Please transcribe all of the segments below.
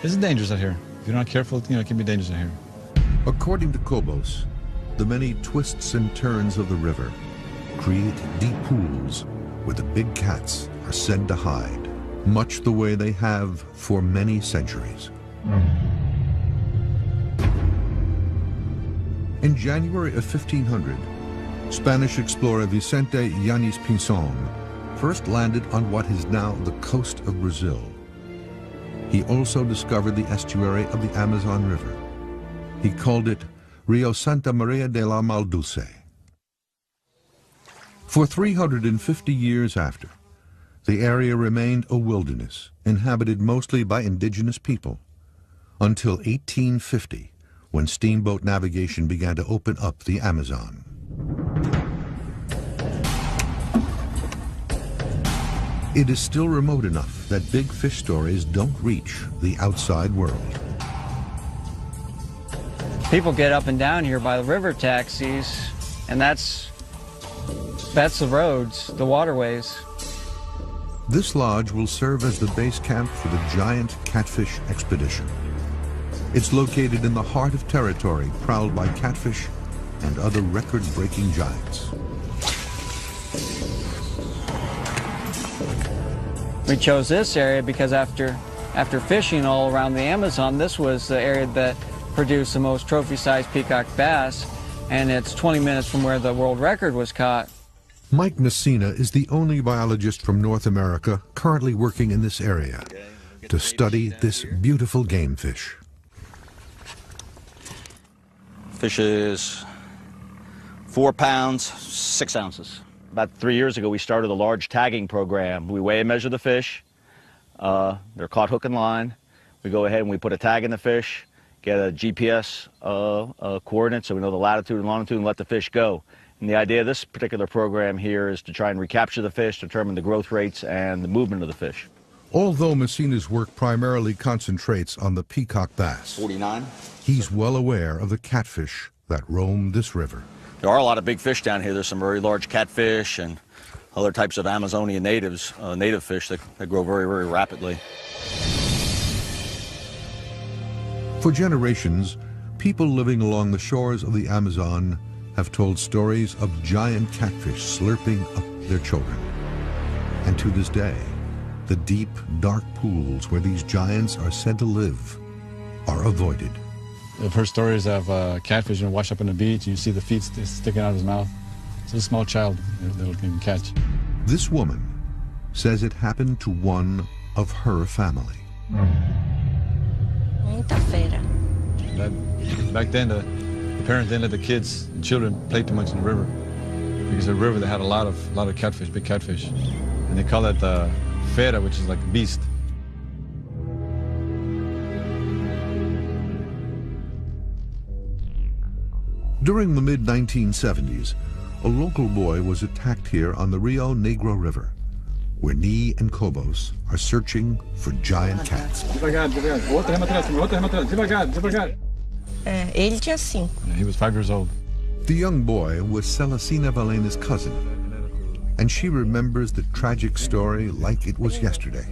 It's dangerous out here. If you're not careful, it can be dangerous out here. According to Cobos, the many twists and turns of the river create deep pools where the big cats are said to hide, much the way they have for many centuries. In January of 1500, Spanish explorer Vicente Yanis Pinzon first landed on what is now the coast of Brazil. He also discovered the estuary of the Amazon River. He called it Rio Santa Maria de la Maldulce. For 350 years after, the area remained a wilderness, inhabited mostly by indigenous people, until 1850, when steamboat navigation began to open up the Amazon. It is still remote enough that big fish stories don't reach the outside world. People get up and down here by the river taxis, and that's the roads, the waterways. This lodge will serve as the base camp for the giant catfish expedition. It's located in the heart of territory prowled by catfish and other record-breaking giants. We chose this area because after fishing all around the Amazon, this was the area that produced the most trophy-sized peacock bass, and it's 20 minutes from where the world record was caught. Mike Messina is the only biologist from North America currently working in this area to study this beautiful game fish. Fish is 4 pounds, 6 ounces. About 3 years ago, we started a large tagging program. We weigh and measure the fish. They're caught hook and line. We go ahead and we put a tag in the fish, get a GPS coordinate so we know the latitude and longitude, and let the fish go. And the idea of this particular program here is to try and recapture the fish, determine the growth rates and the movement of the fish. Although Messina's work primarily concentrates on the peacock bass, 49. He's well aware of the catfish that roam this river. There are a lot of big fish down here. There's some very large catfish and other types of Amazonian native fish that grow very, very rapidly. For generations, people living along the shores of the Amazon have told stories of giant catfish slurping up their children. And to this day, the deep, dark pools where these giants are said to live are avoided. I've heard stories of catfish wash up on the beach, and you see the feet sticking out of his mouth. It's a small child that can catch. This woman says it happened to one of her family. Back then, the parents didn't let the kids and children play too much in the river, because the river that had a lot of catfish, big catfish, and they call it fera, which is like a beast. During the mid-1970s, a local boy was attacked here on the Rio Negro River, where Nee and Cobos are searching for giant cats. Ele tinha 5. He was 5 years old. The young boy was Celestina Valena's cousin, and she remembers the tragic story like it was yesterday.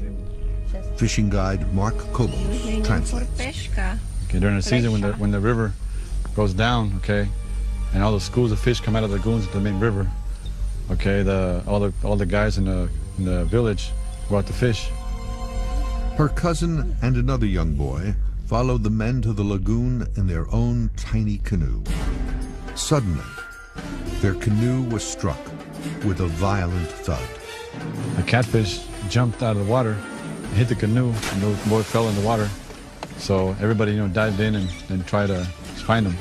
Fishing guide Mark Cobos translates. Okay, during the season when the river goes down, okay, and all the schools of fish come out of the lagoons of the main river, okay, all the guys in the village go out to fish. Her cousin and another young boy followed the men to the lagoon in their own tiny canoe. Suddenly, their canoe was struck with a violent thud. A catfish jumped out of the water, hit the canoe, and the boy fell in the water. So everybody, dived in and tried to find him.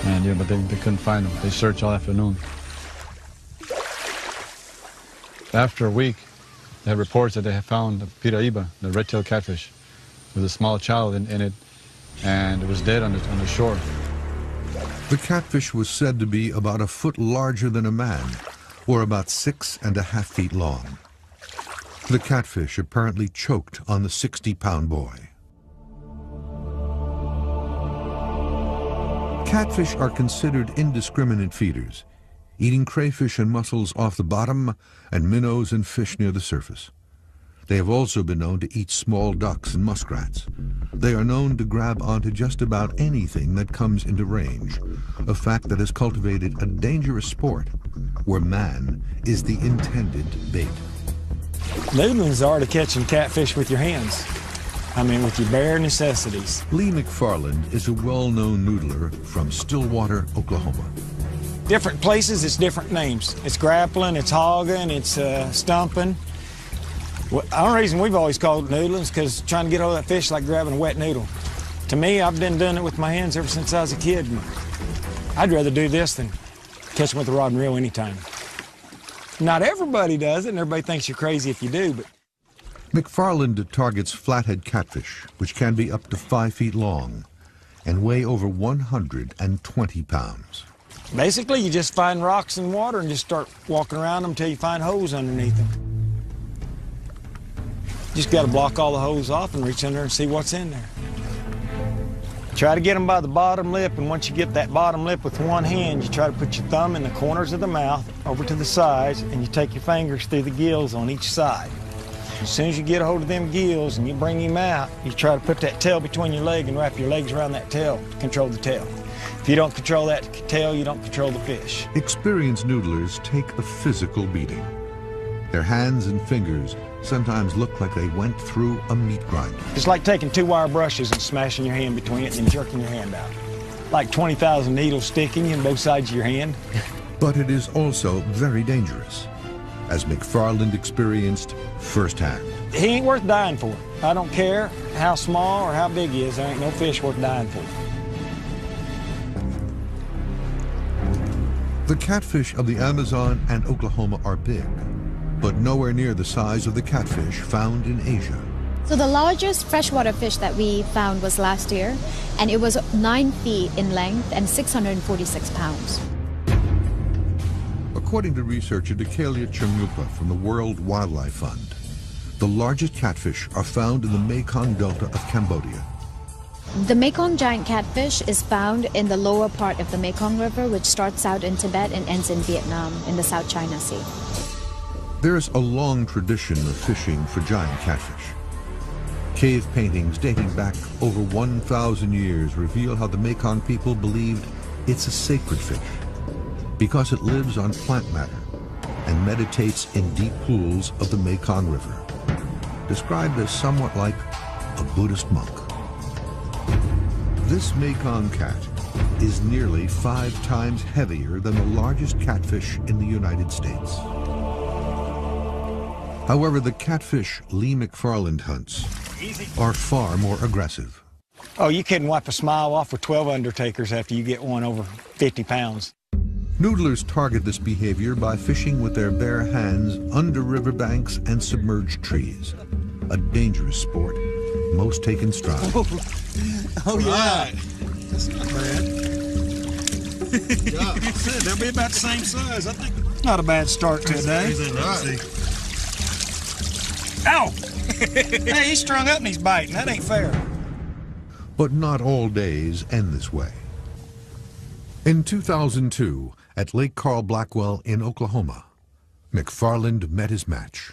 And but they couldn't find him. They searched all afternoon. After a week, they had reports that they had found a piraiba, the red-tailed catfish, with a small child in it, and it was dead on the shore. The catfish was said to be about a foot larger than a man, or about 6.5 feet long. The catfish apparently choked on the 60-pound boy. Catfish are considered indiscriminate feeders, eating crayfish and mussels off the bottom and minnows and fish near the surface. They have also been known to eat small ducks and muskrats. They are known to grab onto just about anything that comes into range, a fact that has cultivated a dangerous sport where man is the intended bait. Noodling's are to catching catfish with your hands. I mean, with your bare necessities. Lee McFarland is a well-known noodler from Stillwater, Oklahoma. Different places, it's different names. It's grappling, it's hogging, it's stumping. Well, the only reason we've always called it noodling is because trying to get hold of that fish is like grabbing a wet noodle. To me, I've been doing it with my hands ever since I was a kid. And I'd rather do this than catch them with a rod and reel anytime. Not everybody does it, and everybody thinks you're crazy if you do, but... McFarland targets flathead catfish, which can be up to 5 feet long and weigh over 120 pounds. Basically, you just find rocks and water and just start walking around them until you find holes underneath them. Just got to block all the holes off and reach in there and see what's in there. Try to get them by the bottom lip, and once you get that bottom lip with one hand, you try to put your thumb in the corners of the mouth over to the sides, and you take your fingers through the gills on each side. As soon as you get a hold of them gills and you bring him out, you try to put that tail between your leg and wrap your legs around that tail to control the tail. If you don't control that tail, you don't control the fish. Experienced noodlers take a physical beating. Their hands and fingers sometimes look like they went through a meat grinder. It's like taking 2 wire brushes and smashing your hand between it and jerking your hand out. Like 20,000 needles sticking you in both sides of your hand. But it is also very dangerous, as McFarland experienced firsthand. He ain't worth dying for. I don't care how small or how big he is, there ain't no fish worth dying for. The catfish of the Amazon and Oklahoma are big, but nowhere near the size of the catfish found in Asia. So the largest freshwater fish that we found was last year, and it was 9 feet in length and 646 pounds. According to researcher Dekalia Chamupa from the World Wildlife Fund, the largest catfish are found in the Mekong Delta of Cambodia. The Mekong giant catfish is found in the lower part of the Mekong River, which starts out in Tibet and ends in Vietnam in the South China Sea. There's a long tradition of fishing for giant catfish. Cave paintings dating back over 1,000 years reveal how the Mekong people believed it's a sacred fish because it lives on plant matter and meditates in deep pools of the Mekong River, described as somewhat like a Buddhist monk. This Mekong cat is nearly 5 times heavier than the largest catfish in the United States. However, the catfish Lee McFarland hunts are far more aggressive. Oh, you couldn't wipe a smile off with 12 undertakers after you get one over 50 pounds. Noodlers target this behavior by fishing with their bare hands under riverbanks and submerged trees. A dangerous sport, most take in stride. Oh, yeah. Right. That's not bad. They'll be about the same size. I think Not a bad start to a day. Right. Ow! Hey, he's strung up and he's biting. That ain't fair. But not all days end this way. In 2002, at Lake Carl Blackwell in Oklahoma, McFarland met his match.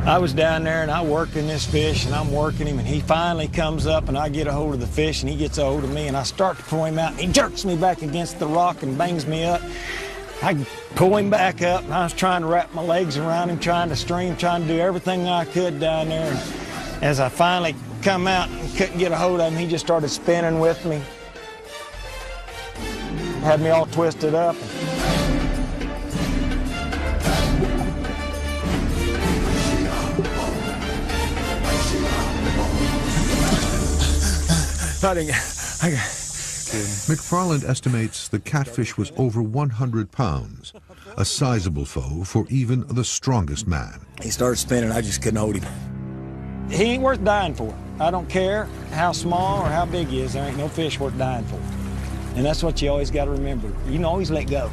I was down there and I working this fish and I'm working him, and he finally comes up and I get a hold of the fish and he gets a hold of me, and I start to pull him out and he jerks me back against the rock and bangs me up. I pull him back up and I was trying to wrap my legs around him, trying to stream, trying to do everything I could down there. And as I finally come out and couldn't get a hold of him, he just started spinning with me. Had me all twisted up. McFarland estimates the catfish was over 100 pounds, a sizable foe for even the strongest man. He started spinning, I just couldn't hold him. He ain't worth dying for. I don't care how small or how big he is, there ain't no fish worth dying for. And that's what you always got to remember. You can always let go.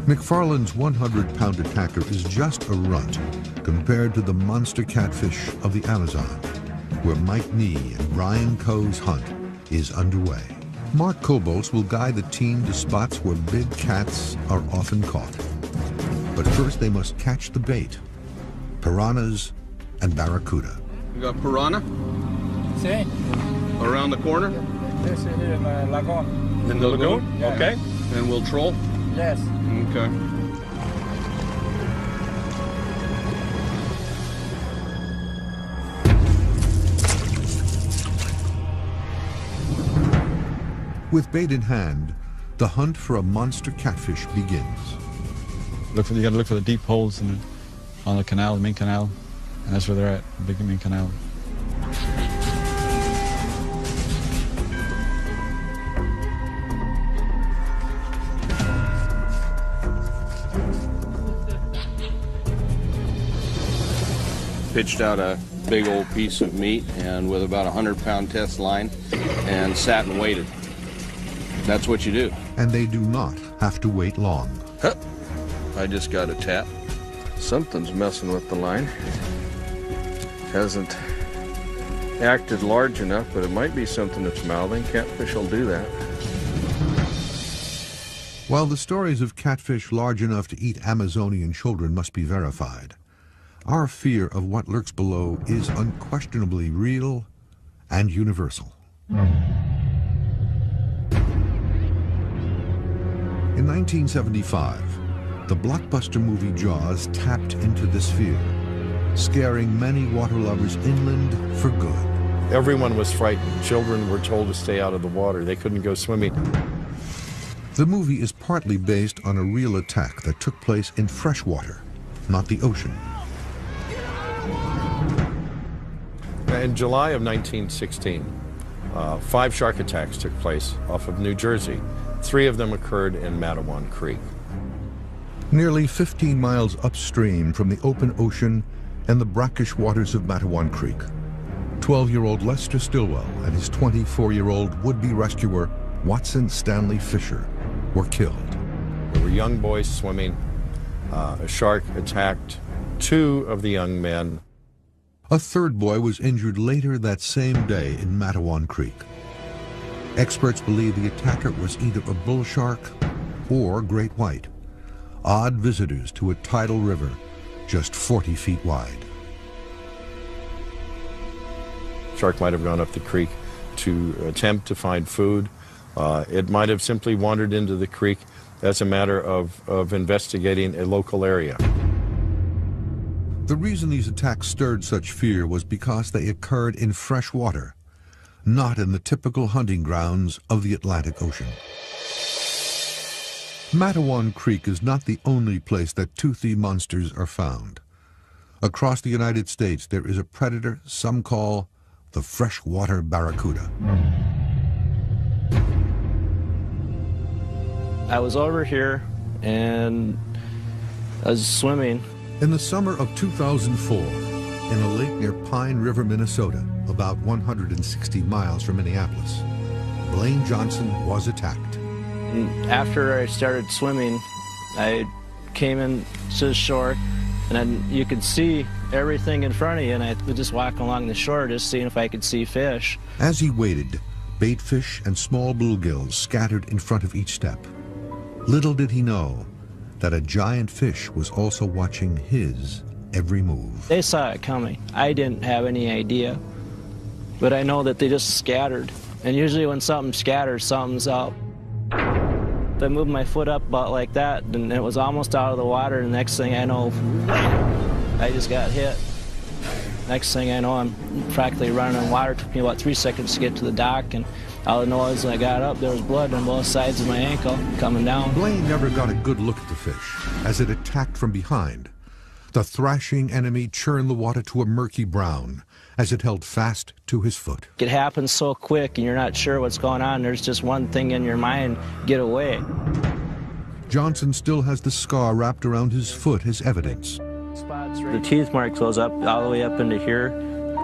McFarland's 100-pound attacker is just a runt compared to the monster catfish of the Amazon, where Mike Nee and Ryan Coe's hunt is underway. Mark Kobolts will guide the team to spots where big cats are often caught. But first they must catch the bait, piranhas and barracuda. We got piranha Sí. around the corner. This is in the lagoon. In the lagoon? Yeah. Okay. And we'll troll? Yes. Okay. With bait in hand, the hunt for a monster catfish begins. You got to look for the deep holes on the canal, the main canal, and that's where they're at, the big main canal. Pitched out a big old piece of meat and with about a 100-pound test line and sat and waited. That's what you do. And they do not have to wait long. Huh. I just got a tap. Something's messing with the line. Hasn't acted large enough, but it might be something that's mouthing. Catfish will do that. While the stories of catfish large enough to eat Amazonian children must be verified, our fear of what lurks below is unquestionably real and universal. In 1975, the blockbuster movie Jaws tapped into this fear, scaring many water lovers inland for good. Everyone was frightened. Children were told to stay out of the water. They couldn't go swimming. The movie is partly based on a real attack that took place in freshwater, not the ocean. In July of 1916, 5 shark attacks took place off of New Jersey. 3 of them occurred in Matawan Creek. Nearly 15 miles upstream from the open ocean and the brackish waters of Matawan Creek, 12-year-old Lester Stilwell and his 24-year-old would-be rescuer, Watson Stanley Fisher, were killed. There were young boys swimming. A shark attacked 2 of the young men. A third boy was injured later that same day in Matawan Creek. Experts believe the attacker was either a bull shark or great white, odd visitors to a tidal river just 40 feet wide. Shark might have gone up the creek to attempt to find food. It might have simply wandered into the creek as a matter of investigating a local area. The reason these attacks stirred such fear was because they occurred in fresh water, not in the typical hunting grounds of the Atlantic Ocean. Matawan Creek is not the only place that toothy monsters are found. Across the United States, there is a predator some call the freshwater barracuda. I was over here and I was swimming. In the summer of 2004, in a lake near Pine River, Minnesota, about 160 miles from Minneapolis, Blaine Johnson was attacked. And after I started swimming, I came in to the shore, and then you could see everything in front of you, and I would just walk along the shore just seeing if I could see fish. As he waited, baitfish and small bluegills scattered in front of each step. Little did he know that a giant fish was also watching his every move. They saw it coming. I didn't have any idea, but I know that they just scattered. And usually when something scatters, something's up. I moved my foot up about like that, and it was almost out of the water, and the next thing I know, I just got hit. Next thing I know, I'm practically running in water. It took me about 3 seconds to get to the dock, and all I know is when I got up, there was blood on both sides of my ankle coming down. Blaine never got a good look at the fish as it attacked from behind. The thrashing enemy churned the water to a murky brown as it held fast to his foot. It happens so quick, and you're not sure what's going on. There's just one thing in your mind: get away. Johnson still has the scar wrapped around his foot as evidence. The teeth mark goes up all the way up into here.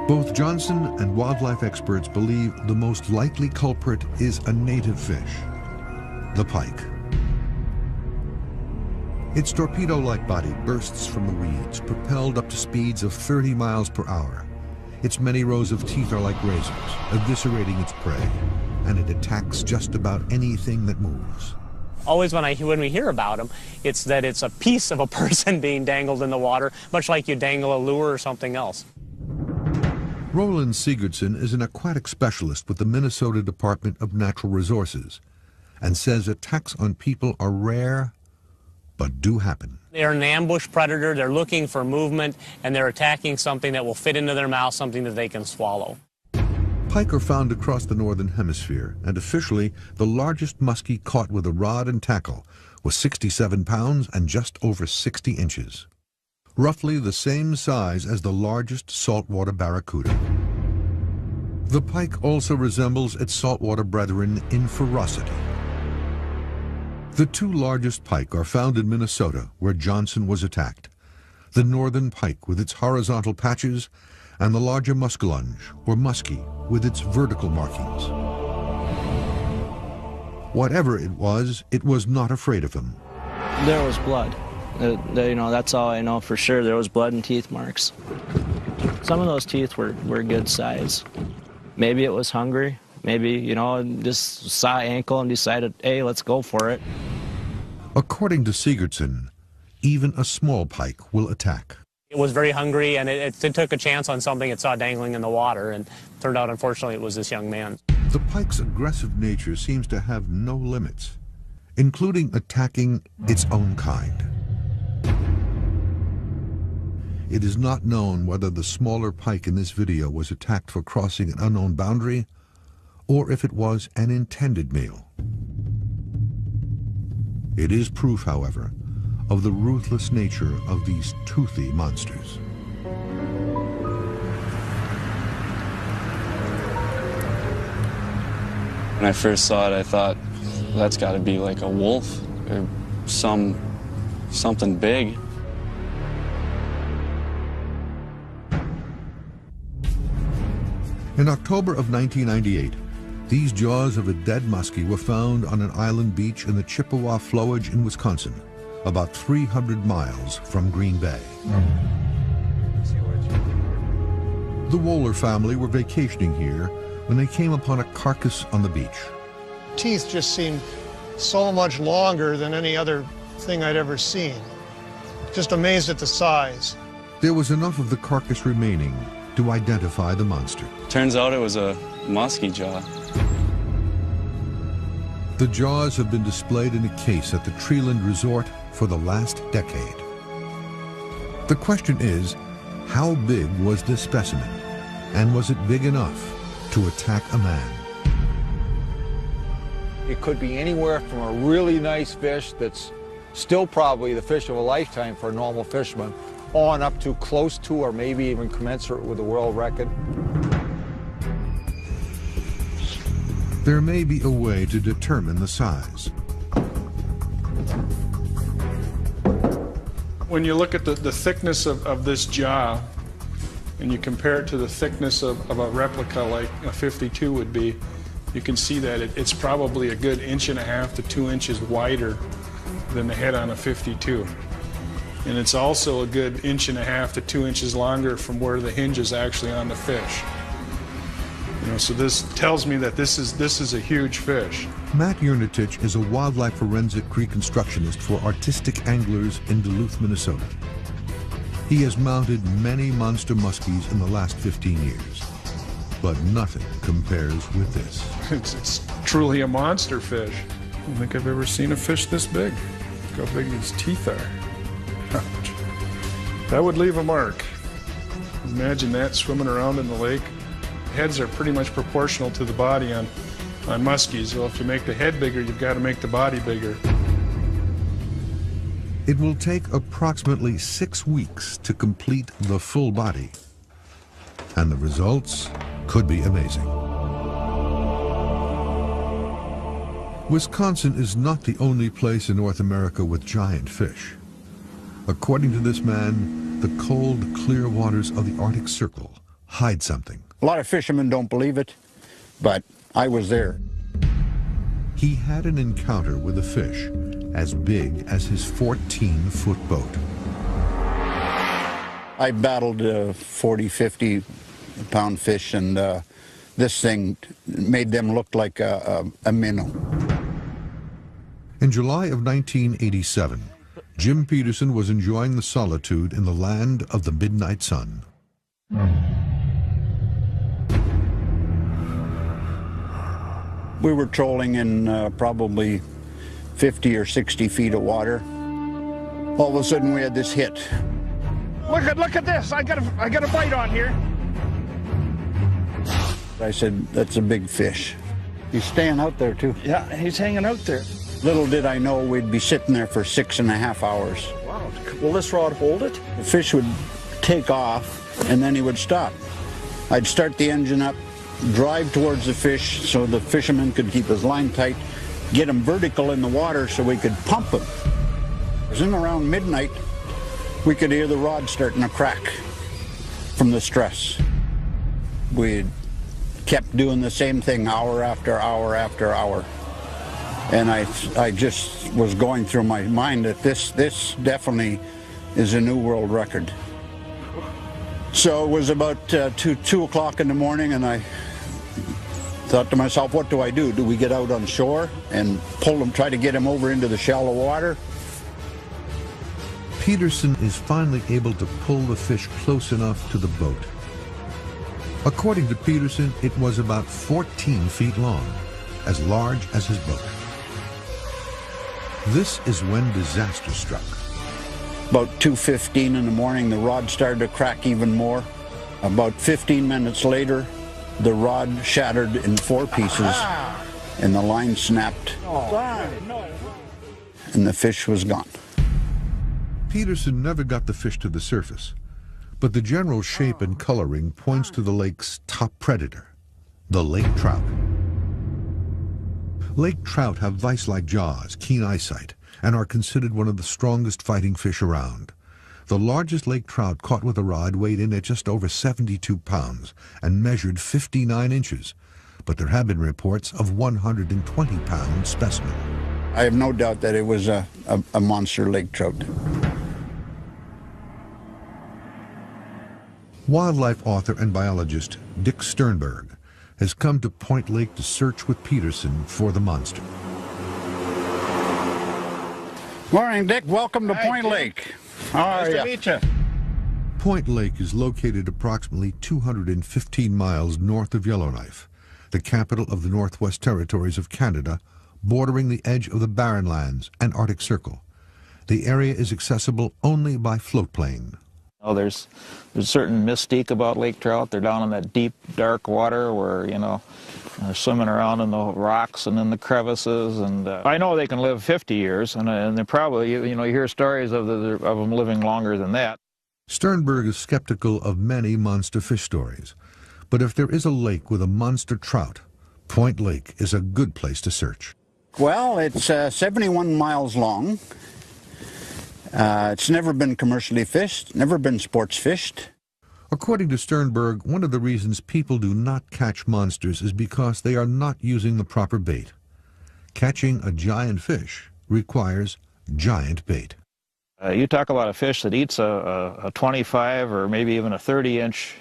Both Johnson and wildlife experts believe the most likely culprit is a native fish, the pike. Its torpedo-like body bursts from the weeds, propelled up to speeds of 30 miles per hour. Its many rows of teeth are like razors, eviscerating its prey. and it attacks just about anything that moves. Always when we hear about them, it's that it's a piece of a person being dangled in the water, much like you dangle a lure or something else. Roland Sigurdsson is an aquatic specialist with the Minnesota Department of Natural Resources and says attacks on people are rare, but do happen. They're an ambush predator, they're looking for movement, and they're attacking something that will fit into their mouth, something that they can swallow. Pike are found across the northern hemisphere, and officially the largest muskie caught with a rod and tackle was 67 pounds and just over 60 inches. Roughly the same size as the largest saltwater barracuda. The pike also resembles its saltwater brethren in ferocity. The two largest pike are found in Minnesota, where Johnson was attacked. The northern pike with its horizontal patches, and the larger muskellunge, or muskie, with its vertical markings. Whatever it was not afraid of him. There was blood. That's all I know for sure. There was blood and teeth marks. Some of those teeth were good size. Maybe it was hungry. Maybe, just saw ankle and decided, hey, let's go for it. According to Sigurdsson, even a small pike will attack. It was very hungry, and it took a chance on something it saw dangling in the water, and turned out, unfortunately, it was this young man. The pike's aggressive nature seems to have no limits, including attacking its own kind. It is not known whether the smaller pike in this video was attacked for crossing an unknown boundary, or if it was an intended meal. It is proof, however, of the ruthless nature of these toothy monsters. When I first saw it, I thought, that's got to be like a wolf or something big. In October of 1998, these jaws of a dead muskie were found on an island beach in the Chippewa Flowage in Wisconsin, about 300 miles from Green Bay. The Wohler family were vacationing here when they came upon a carcass on the beach. Teeth just seemed so much longer than any other thing I'd ever seen. Just amazed at the size. There was enough of the carcass remaining to identify the monster. Turns out it was a muskie jaw. The jaws have been displayed in a case at the Treeland Resort for the last decade. The question is, how big was this specimen? And was it big enough to attack a man? It could be anywhere from a really nice fish that's still probably the fish of a lifetime for a normal fisherman, on up to close to or maybe even commensurate with the world record. There may be a way to determine the size. When you look at the thickness of this jaw, and you compare it to the thickness of a replica like a 52 would be, you can see that it's probably a good 1.5 to 2 inches wider than the head on a 52. And it's also a good 1.5 to 2 inches longer from where the hinge is actually on the fish. So this tells me that this is a huge fish. Matt Yernatich is a wildlife forensic reconstructionist for artistic anglers in Duluth, Minnesota. He has mounted many monster muskies in the last 15 years, but nothing compares with this. It's truly a monster fish. I don't think I've ever seen a fish this big. Look how big these teeth are. Ouch. That would leave a mark. Imagine that swimming around in the lake. Heads are pretty much proportional to the body on muskies. So if you make the head bigger, you've got to make the body bigger. It will take approximately 6 weeks to complete the full body, and the results could be amazing. Wisconsin is not the only place in North America with giant fish. According to this man, the cold, clear waters of the Arctic Circle hide something. A lot of fishermen don't believe it, but I was there. He had an encounter with a fish as big as his 14-foot boat. I battled 40, 50-pound fish, and this thing made them look like a minnow. In July of 1987, Jim Peterson was enjoying the solitude in the land of the midnight sun. We were trolling in probably 50 or 60 feet of water. All of a sudden we had this hit. Look at this! I got a bite on here. I said, that's a big fish. He's staying out there too. Yeah, he's hanging out there. Little did I know we'd be sitting there for 6.5 hours. Wow, will this rod hold it? The fish would take off and then he would stop. I'd start the engine up, drive towards the fish so the fisherman could keep his line tight, get him vertical in the water so we could pump him. It was in around midnight, we could hear the rod starting to crack from the stress. We kept doing the same thing hour after hour after hour. And I just was going through my mind that this definitely is a new world record. So it was about 2 o'clock in the morning, and I thought to myself, what do I do? Do we get out on shore and pull him, try to get him over into the shallow water? Peterson is finally able to pull the fish close enough to the boat. According to Peterson, it was about 14 feet long, as large as his boat. This is when disaster struck. About 2:15 in the morning, the rod started to crack even more. About 15 minutes later, the rod shattered in 4 pieces, and the line snapped, and the fish was gone. Peterson never got the fish to the surface, but the general shape and coloring points to the lake's top predator, the lake trout. Lake trout have vice-like jaws, keen eyesight, and are considered one of the strongest fighting fish around. The largest lake trout caught with a rod weighed in at just over 72 pounds and measured 59 inches, but there have been reports of 120-pound specimen. I have no doubt that it was a monster lake trout. Wildlife author and biologist Dick Sternberg has come to Point Lake to search with Peterson for the monster. Morning, Dick. Welcome to Point Lake. How are you? Nice to meet you. Point Lake is located approximately 215 miles north of Yellowknife, the capital of the Northwest Territories of Canada, bordering the edge of the Barren Lands and Arctic Circle. The area is accessible only by floatplane. Oh, there's a certain mystique about lake trout. They're down in that deep, dark water where, you know, they're swimming around in the rocks and in the crevices. And I know they can live 50 years, and they're probably, you know, you hear stories of them living longer than that. Sternberg is skeptical of many monster fish stories, but if there is a lake with a monster trout, Point Lake is a good place to search. Well, it's 71 miles long. It's never been commercially fished, never been sports fished. According to Sternberg, one of the reasons people do not catch monsters is because they are not using the proper bait. Catching a giant fish requires giant bait. You talk about a fish that eats a 25 or maybe even a 30-inch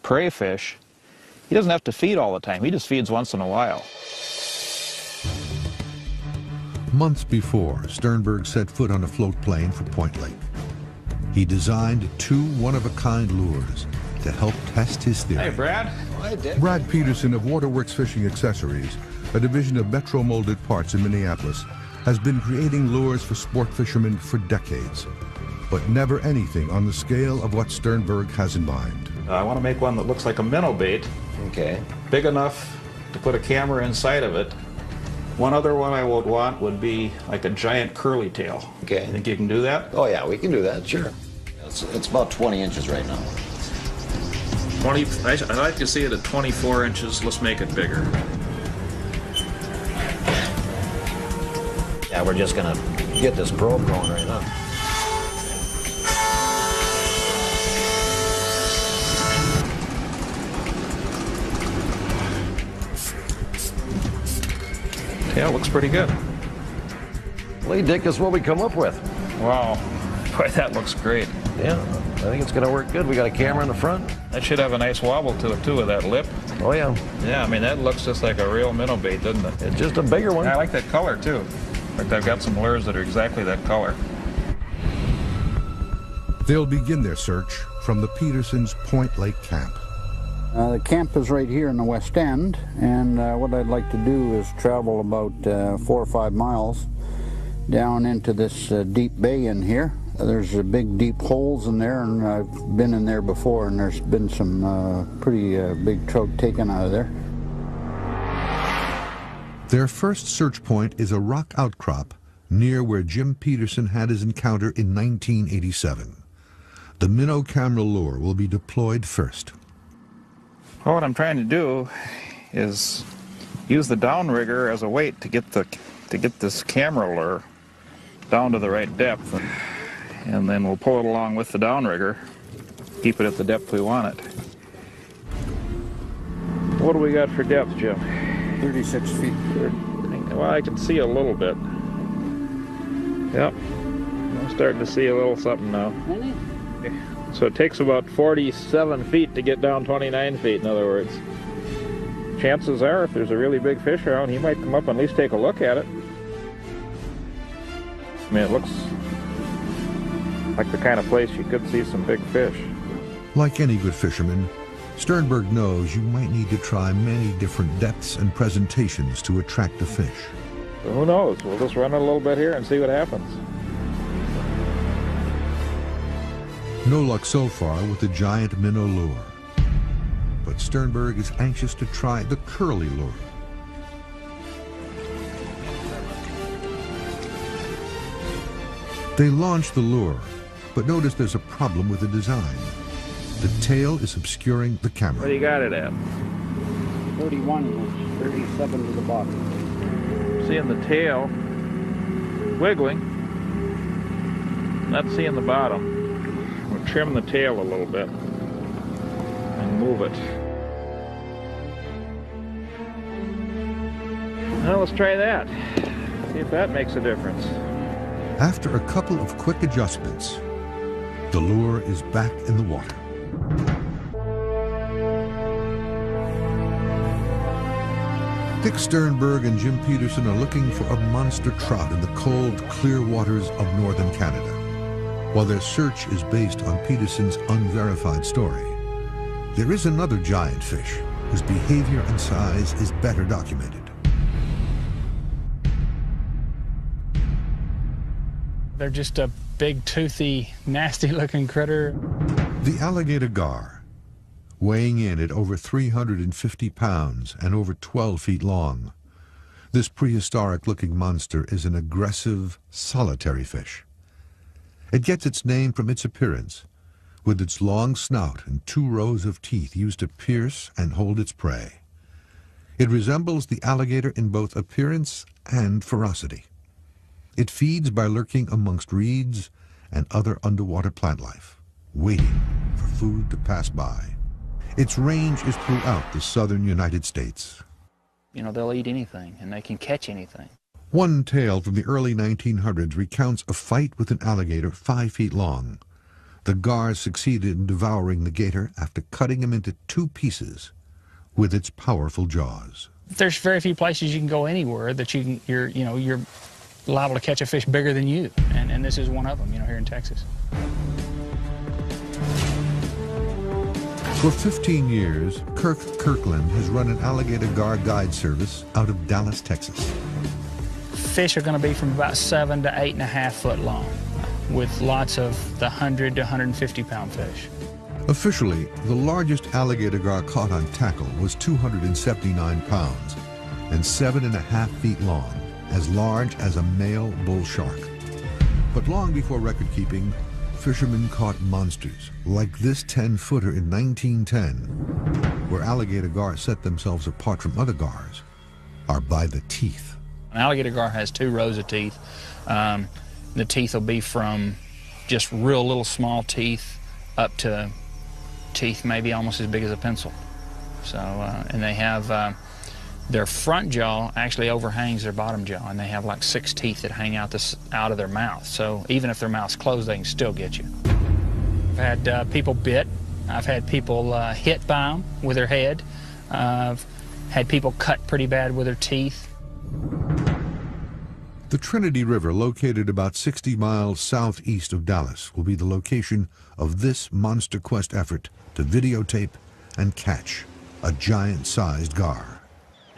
prey fish. He doesn't have to feed all the time. He just feeds once in a while. Months before, Sternberg set foot on a float plane for Point Lake. He designed 2 one-of-a-kind lures to help test his theory. Hey, Brad. Hi, Dick. Brad Peterson of Waterworks Fishing Accessories, a division of Metro Molded Parts in Minneapolis, has been creating lures for sport fishermen for decades, but never anything on the scale of what Sternberg has in mind. I want to make one that looks like a minnow bait. Okay. Big enough to put a camera inside of it. One other one I would want would be like a giant curly tail. Okay. You think you can do that? Oh yeah, we can do that, sure. It's about 20 inches right now. 20, I'd like to see it at 24 inches. Let's make it bigger. Yeah, we're just gonna get this probe going right now. Yeah, looks pretty good. Hey, Dick, this is what we come up with. Wow, boy, that looks great. Yeah, I think it's going to work good. We got a camera in the front. That should have a nice wobble to it, too, with that lip. Oh, yeah. Yeah, I mean, that looks just like a real minnow bait, doesn't it? It's just a bigger one. I like that color, too. In fact, I've got some lures that are exactly that color. They'll begin their search from the Petersons' Point Lake camp. The camp is right here in the west end, and what I'd like to do is travel about 4 or 5 miles down into this deep bay in here. There's big deep holes in there, and I've been in there before, and there's been some pretty big trout taken out of there. Their first search point is a rock outcrop near where Jim Peterson had his encounter in 1987. The minnow camera lure will be deployed first. Well, what I'm trying to do is use the downrigger as a weight to get this camera lure down to the right depth, and then we'll pull it along with the downrigger, keep it at the depth we want it. What do we got for depth, Jim? 36 feet. Well, I can see a little bit. Yep, I'm starting to see a little something now. So it takes about 47 feet to get down 29 feet, in other words. Chances are, if there's a really big fish around, he might come up and at least take a look at it. I mean, it looks like the kind of place you could see some big fish. Like any good fisherman, Sternberg knows you might need to try many different depths and presentations to attract a fish. So who knows? We'll just run it a little bit here and see what happens. No luck so far with the giant minnow lure. But Sternberg is anxious to try the curly lure. They launch the lure, but notice there's a problem with the design. The tail is obscuring the camera. What do you got it at? 31, 37 to the bottom. Seeing the tail wiggling, not seeing the bottom. We'll trim the tail a little bit and move it. Well, let's try that. See if that makes a difference. After a couple of quick adjustments, the lure is back in the water. Dick Sternberg and Jim Peterson are looking for a monster trout in the cold, clear waters of northern Canada. While their search is based on Peterson's unverified story, there is another giant fish whose behavior and size is better documented. They're just a big, toothy, nasty-looking critter. The alligator gar, weighing in at over 350 pounds and over 12 feet long. This prehistoric-looking monster is an aggressive, solitary fish. It gets its name from its appearance, with its long snout and 2 rows of teeth used to pierce and hold its prey. It resembles the alligator in both appearance and ferocity. It feeds by lurking amongst reeds and other underwater plant life, waiting for food to pass by. Its range is throughout the southern United States. You know, they'll eat anything, and they can catch anything. One tale from the early 1900s recounts a fight with an alligator 5 feet long. The gar succeeded in devouring the gator after cutting him into 2 pieces with its powerful jaws. There's very few places you can go anywhere that you're liable to catch a fish bigger than you, and this is one of them, here in Texas. For 15 years, Kirk Kirkland has run an alligator gar guide service out of Dallas, Texas. Fish are going to be from about 7 to 8.5 foot long, with lots of the 100 to 150 pound fish. Officially, the largest alligator gar caught on tackle was 279 pounds and 7.5 feet long, as large as a male bull shark. But long before record keeping, fishermen caught monsters like this 10-footer in 1910, where alligator gar set themselves apart from other gars are by the teeth. An alligator gar has 2 rows of teeth. The teeth will be from just real little small teeth up to teeth maybe almost as big as a pencil. So, and they have their front jaw actually overhangs their bottom jaw, and they have like 6 teeth that hang out of their mouth. So even if their mouth's closed, they can still get you. had people bit. I've had people hit by them with their head. I've had people cut pretty bad with their teeth. The Trinity River, located about 60 miles southeast of Dallas, will be the location of this monster quest effort to videotape and catch a giant-sized gar.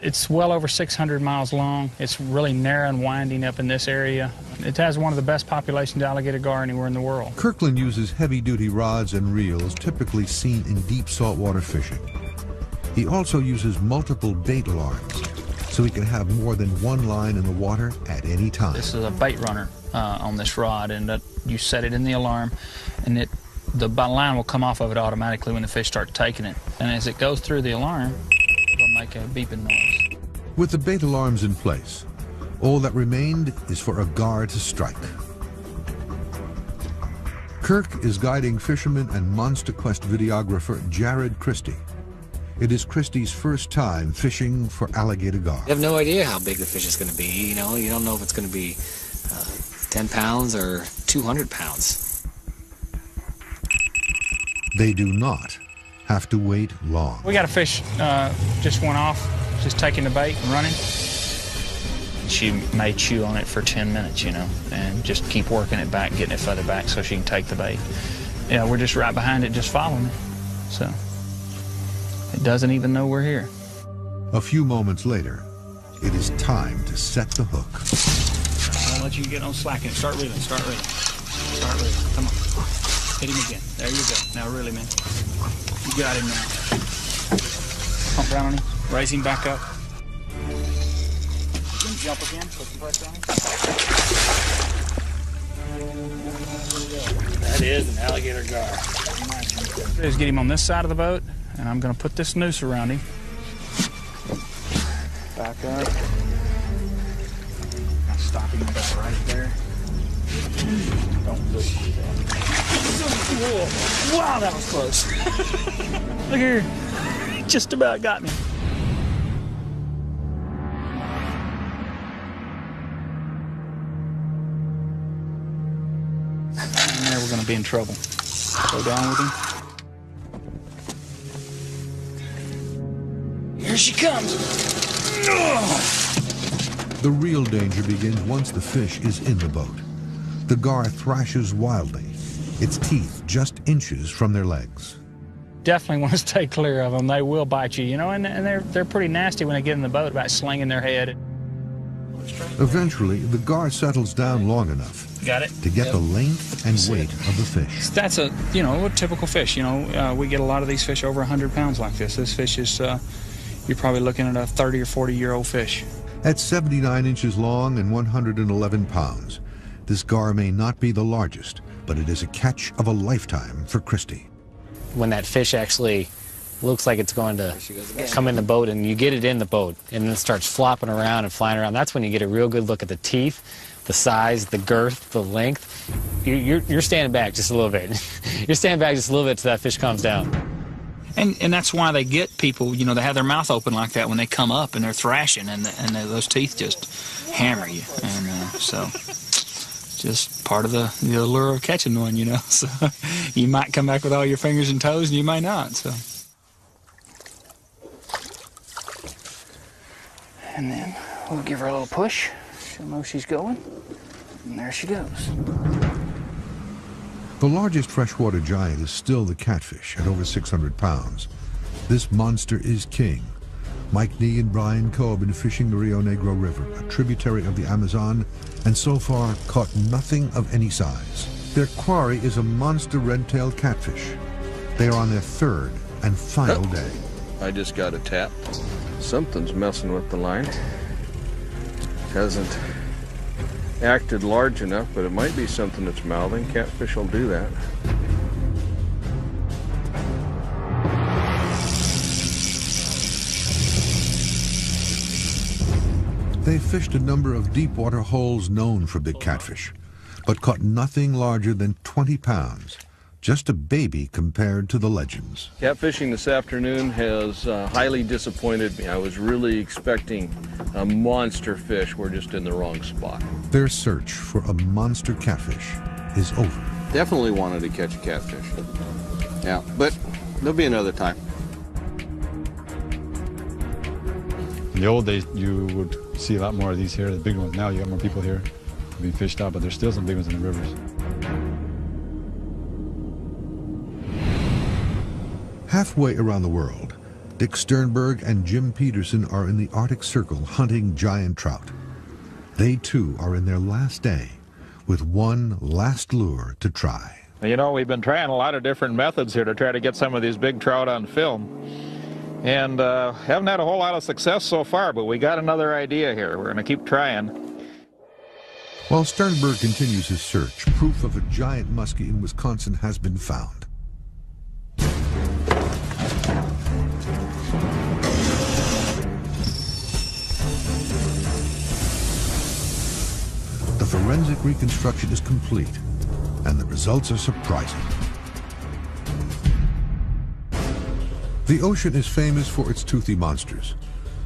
It's well over 600 miles long. It's really narrow and winding up in this area. It has one of the best populations of alligator gar anywhere in the world. Kirkland uses heavy-duty rods and reels typically seen in deep saltwater fishing. He also uses multiple bait alarms, so he can have more than one line in the water at any time. This is a bait runner on this rod, and you set it in the alarm, and the line will come off of it automatically when the fish start taking it. And as it goes through the alarm, it'll make a beeping noise. With the bait alarms in place, all that remained is for a gar to strike. Kirk is guiding fisherman and Monster Quest videographer Jared Christie. It is Christie's first time fishing for alligator gar. You have no idea how big the fish is going to be. You know, you don't know if it's going to be 10 pounds or 200 pounds. They do not have to wait long. We got a fish just went off, just taking the bait and running. She may chew on it for 10 minutes, you know, and just keep working it back, getting it further back so she can take the bait. Yeah, we're just right behind it, just following it. So it doesn't even know we're here. A few moments later, it is time to set the hook. I'll let you get on slacking. Start reeling, start reeling. Start reeling. Come on. Hit him again. There you go. Now really, man. You got him now. Pump down on him. Raise him back up. Then jump again. Put some pressure on him. That is an alligator gar. Just get him on this side of the boat, and I'm going to put this noose around him. Back up. I'll stop him about right there. Don't look at that. Whoa. Wow, that was close. Look here. Just about got me. And there we're going to be in trouble. Go down with him. Here she comes. The real danger begins once the fish is in the boat. The gar thrashes wildly, its teeth just inches from their legs. Definitely want to stay clear of them. They will bite you, you know, and they're pretty nasty when they get in the boat about slinging their head. Eventually, the gar settles down long enough Got it? to get the length and weight of the fish. That's a typical fish. You know, we get a lot of these fish over 100 pounds like this. This fish is, you're probably looking at a 30 or 40-year-old fish. At 79 inches long and 111 pounds, this gar may not be the largest, but it is a catch of a lifetime for Christie. When that fish actually looks like it's going to come in the boat and you get it in the boat and then it starts flopping around and flying around, that's when you get a real good look at the teeth, the size, the girth, the length. You're standing back just a little bit. You're standing back just a little bit till that fish comes down. And that's why they get people, you know, they have their mouth open like that when they come up and they're thrashing and those teeth just hammer you. And so just part of the allure of catching one, you know. So you might come back with all your fingers and toes and you might not. So. And then we'll give her a little push. She'll know she's going. And there she goes. The largest freshwater giant is still the catfish at over 600 pounds. This monster is king. Mike Nee and Brian Coe have been fishing the Rio Negro River, a tributary of the Amazon, and so far caught nothing of any size. Their quarry is a monster red-tailed catfish. They are on their third and final day. I just got a tap. Something's messing with the line. Hasn't acted large enough, but it might be something that's mouthing. Catfish will do that. They fished a number of deep water holes known for big catfish, but caught nothing larger than 20 pounds. Just a baby compared to the legends. Catfishing this afternoon has highly disappointed me. I was really expecting a monster fish. We're just in the wrong spot. Their search for a monster catfish is over. Definitely wanted to catch a catfish. Yeah, but there'll be another time. In the old days, you would see a lot more of these here, the big ones. Now you got more people here being fished out, but there's still some big ones in the rivers. Halfway around the world, Dick Sternberg and Jim Peterson are in the Arctic Circle hunting giant trout. They too are in their last day with one last lure to try. You know, we've been trying a lot of different methods here to try to get some of these big trout on film. And haven't had a whole lot of success so far, but we got another idea here. We're going to keep trying. While Sternberg continues his search, proof of a giant muskie in Wisconsin has been found. The forensic reconstruction is complete, and the results are surprising. The ocean is famous for its toothy monsters,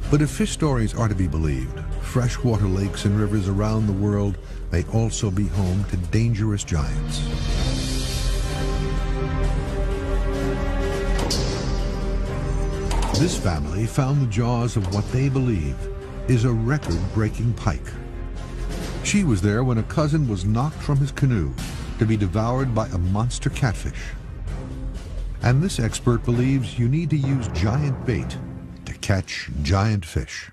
but if fish stories are to be believed, freshwater lakes and rivers around the world may also be home to dangerous giants. This family found the jaws of what they believe is a record-breaking pike. She was there when a cousin was knocked from his canoe to be devoured by a monster catfish. And this expert believes you need to use giant bait to catch giant fish.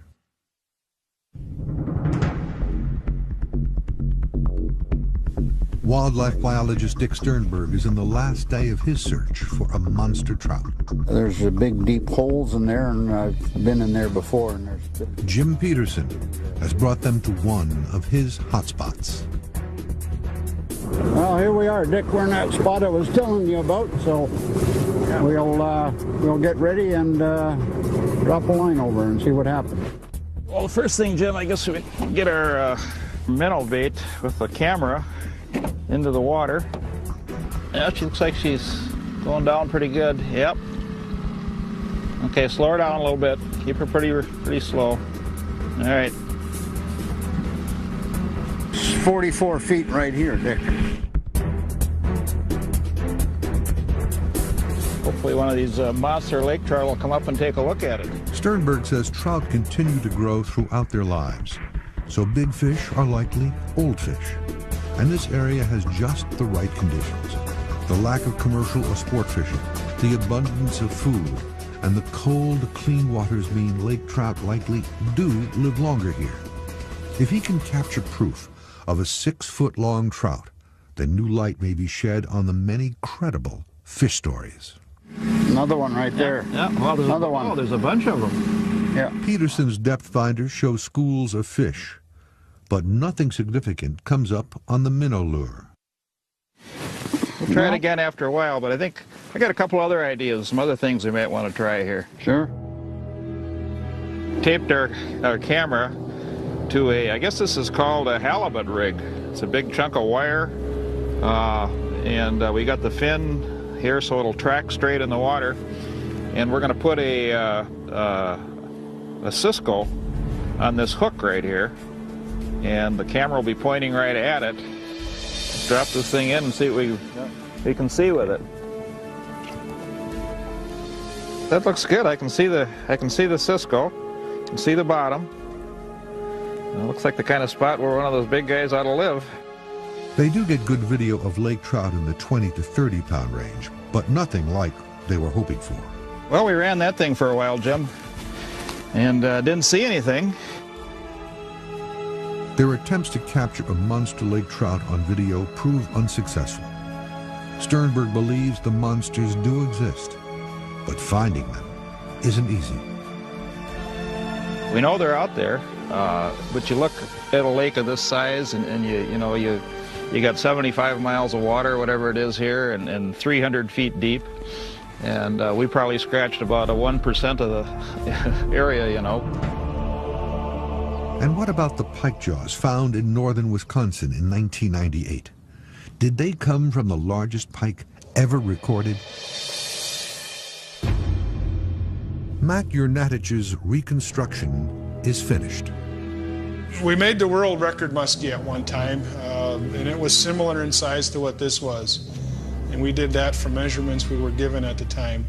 Wildlife biologist Dick Sternberg is in the last day of his search for a monster trout. There's big deep holes in there, and I've been in there before. And there's... Jim Peterson has brought them to one of his hotspots. Well, here we are, Dick. We're in that spot I was telling you about, so we'll get ready and drop a line over and see what happens. Well, the first thing, Jim, I guess we get our minnow bait with the camera into the water. Yeah, she looks like she's going down pretty good. Yep. Okay, slow her down a little bit. Keep her pretty slow. All right. 44 feet right here, Dick. Hopefully one of these monster lake trout will come up and take a look at it. Sternberg says trout continue to grow throughout their lives, so big fish are likely old fish. And this area has just the right conditions. The lack of commercial or sport fishing, the abundance of food, and the cold, clean waters mean lake trout likely do live longer here. If he can capture proof of a 6-foot-long trout, then new light may be shed on the many credible fish stories. Another one right there. Yeah, well, there's another one. Oh, there's a bunch of them. Yeah. Peterson's depth finder shows schools of fish, but nothing significant comes up on the minnow lure. We'll try it again after a while, but I think I got a couple other ideas, some other things we might want to try here. Sure. Taped our camera to I guess this is called a halibut rig. It's a big chunk of wire, and we got the fin here so it'll track straight in the water. And we're going to put a Cisco on this hook right here, and the camera will be pointing right at it. Let's drop this thing in and see what we can see with it. That looks good. I can see the Cisco. I can see the bottom. It looks like the kind of spot where one of those big guys ought to live. They do get good video of lake trout in the 20 to 30 pound range, but nothing like they were hoping for. Well, we ran that thing for a while, Jim, and didn't see anything. Their attempts to capture a monster lake trout on video prove unsuccessful. Sternberg believes the monsters do exist, but finding them isn't easy. We know they're out there, but you look at a lake of this size, and you got 75 miles of water, whatever it is here, and 300 feet deep, and we probably scratched about 1% of the area, you know. And what about the pike jaws found in northern Wisconsin in 1998? Did they come from the largest pike ever recorded? Matt Yernatich's reconstruction is finished. We made the world record muskie at one time. and it was similar in size to what this was. And we did that from measurements we were given at the time.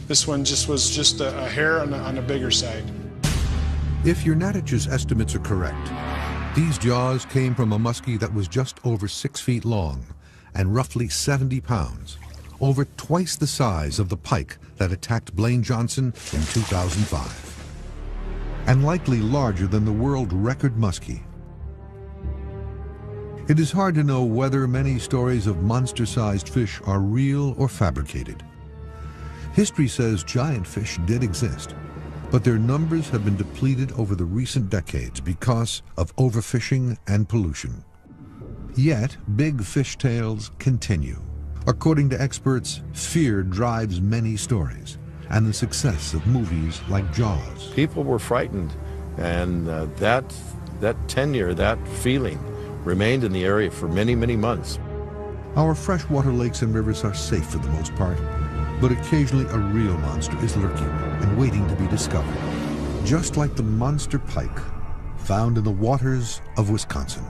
This one was just a hair on the bigger side. If Jurnatich's estimates are correct, these jaws came from a muskie that was just over 6 feet long and roughly 70 pounds, over twice the size of the pike that attacked Blaine Johnson in 2005, and likely larger than the world record muskie. It is hard to know whether many stories of monster-sized fish are real or fabricated. History says giant fish did exist, but their numbers have been depleted over the recent decades because of overfishing and pollution. Yet, big fish tales continue. According to experts, fear drives many stories, and the success of movies like Jaws. People were frightened, and that tenure, that feeling, remained in the area for many, many months. Our freshwater lakes and rivers are safe for the most part, but occasionally a real monster is lurking and waiting to be discovered, just like the monster pike found in the waters of Wisconsin.